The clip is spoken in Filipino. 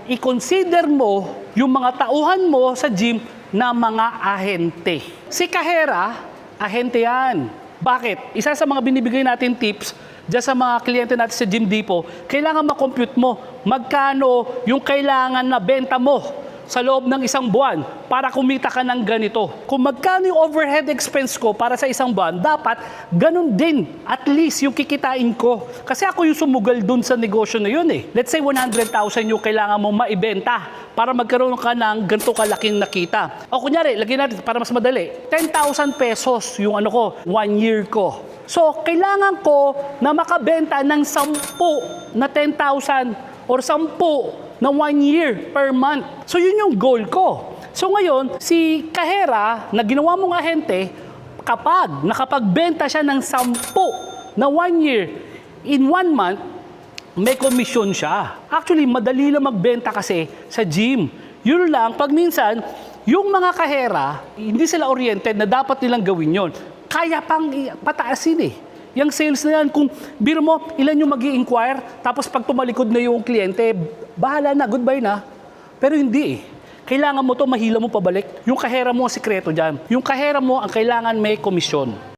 i-consider mo yung mga tauhan mo sa gym na mga ahente. Si Kahera, ahente yan. Bakit? Isa sa mga binibigay natin tips diyan sa mga kliyente natin sa Gym Depot, kailangan ma-compute mo magkano yung kailangan na benta mo sa loob ng isang buwan para kumita ka ng ganito. Kung magkano yung overhead expense ko para sa isang buwan, dapat ganun din at least yung kikitain ko. Kasi ako yung sumugal dun sa negosyo na yun eh. Let's say 100,000 yung kailangan mo maibenta para magkaroon ka ng ganito kalaking nakita. O kunyari, lagyan natin para mas madali, 10,000 pesos yung ano ko, 1 year ko. So, kailangan ko na makabenta ng 10 na 10,000 or 10 na 1 year per month. So, yun yung goal ko. So, ngayon, si Kahera, na ginawa mong ahente, kapag nakapagbenta siya ng 10 na 1 year, in 1 month, may commission siya. Actually, madali lang magbenta kasi sa gym. Yun lang, pag minsan, yung mga Kahera, hindi sila oriented na dapat nilang gawin yon. Kaya pang pataasin eh. Yung sales na yan, kung biro mo, ilan yung mag-i-inquire, tapos pag tumalikod na yung kliyente, bahala na, goodbye na. Pero hindi eh. Kailangan mo to, mahila mo pabalik. Yung Kahera mo, sikreto dyan. Yung Kahera mo, ang kailangan may komisyon.